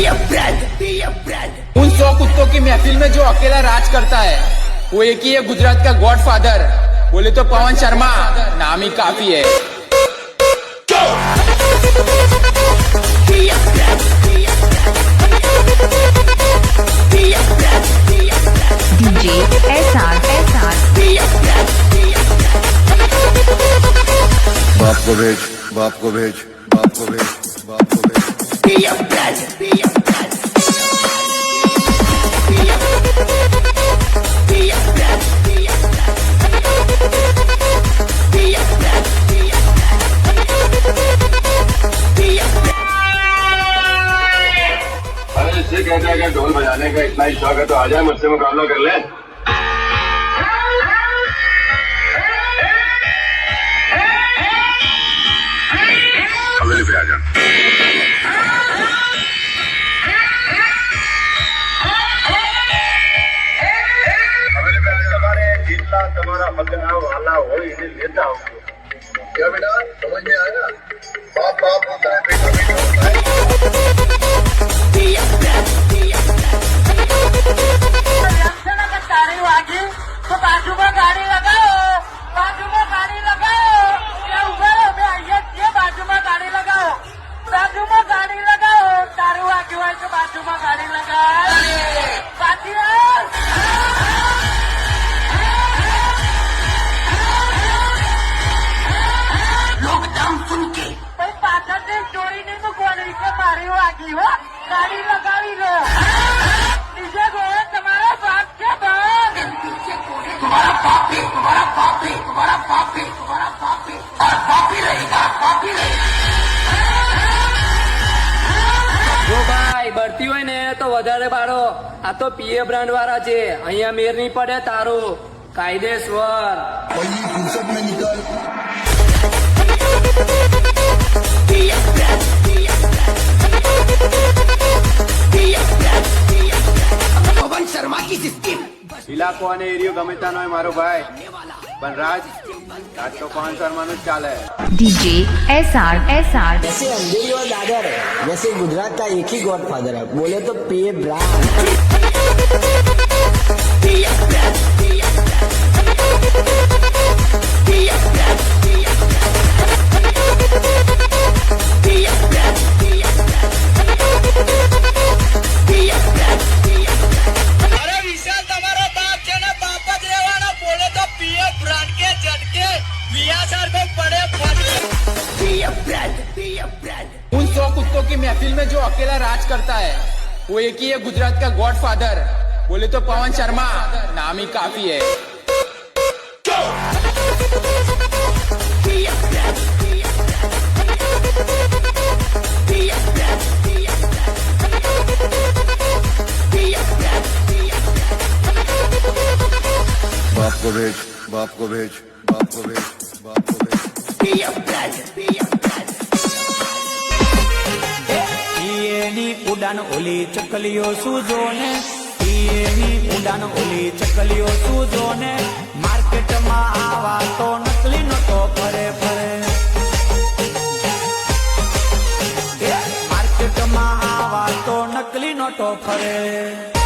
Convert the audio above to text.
उन 100 कुत्तों की महफिल में जो अकेला राज करता है वो एक ही है गुजरात का गॉडफादर। बोले तो पवन शर्मा नाम ही काफी है। DJ SR बाप को भेज, बाप को भेज, बाप को भेज, बाप को भेज। अरे इससे कहता है कि ढोल बजाने का इतना ही शौक है तो आ जाए मुझसे मुकाबला कर ले। हवेली पे आ जा। हवेली पे आजा। हमारे जितना तुम्हारा बदला वाला हो इन्हें लेता हूँ। क्या बेटा समझ में आया? बाप बाप होता है, बेटा बेटा होता है। तो बाजू में गाड़ी लगाओ, बाजू में गाड़ी लगाओ, ये उधर हो गया, ये बाजू में गाड़ी लगाओ, बाजू में गाड़ी लगाओ, तारू आगे हुआ तो बाजू में गाड़ी लगाओ, बाकी लॉकडाउन सुन के भाई पाछा से चोरी नहीं मुकवानी के मारी हो आगे हो गाड़ी लगावी लो नीचे गोए तुम्हारा बाप के बाप तुम्हारा बाप ही तुम्हारा बाप ही तुम्हारा बाप ही तुम्हारा बाप ही और बाप ही रहेगा बाप ही रहेगा। જો ભાઈ ભરતી હોય ને તો વધારે બાળો આ તો પીએ બ્રાન્ડ વાળા છે અહીંયા મેર નહીં પડે તારું કાયદેસર फुर्सत में निकल। पवन शर्मा की सिस्टम ઇલાકો અને એરિયો ગમે ત્યાં હોય મારો ભાઈ પણ રાજ તો પવન શર્માનું જ ચાલે। DJ SR जैसे अंधेरी और दादर है वैसे गुजरात का एक ही गॉडफादर है बोले तो पीए ब्रांड। अरे विशाल તમારો બાપ છે ને બાપ જ રહેવાનો બોલે તો પીએ બ્રાન્ડ के झटके मियां सर को पड़े उन 100 कुत्तों की महफिल में जो अकेला राज करता है वो एक ही है गुजरात का गॉडफादर। बोले तो पवन शर्मा नाम ही काफी है। बाप को भेज, बाप को भेज, बाप को भेज, बाप को भेज। એની ઉડાન ઓલી ચકલીઓ સૂજો ને એની ઉડાન ઓલી ચકલીઓ સૂજો ને માર્કેટમાં આવા તો નકલી નતો ફરે ફરે માર્કેટમાં આવા તો નકલી નતો ફરે।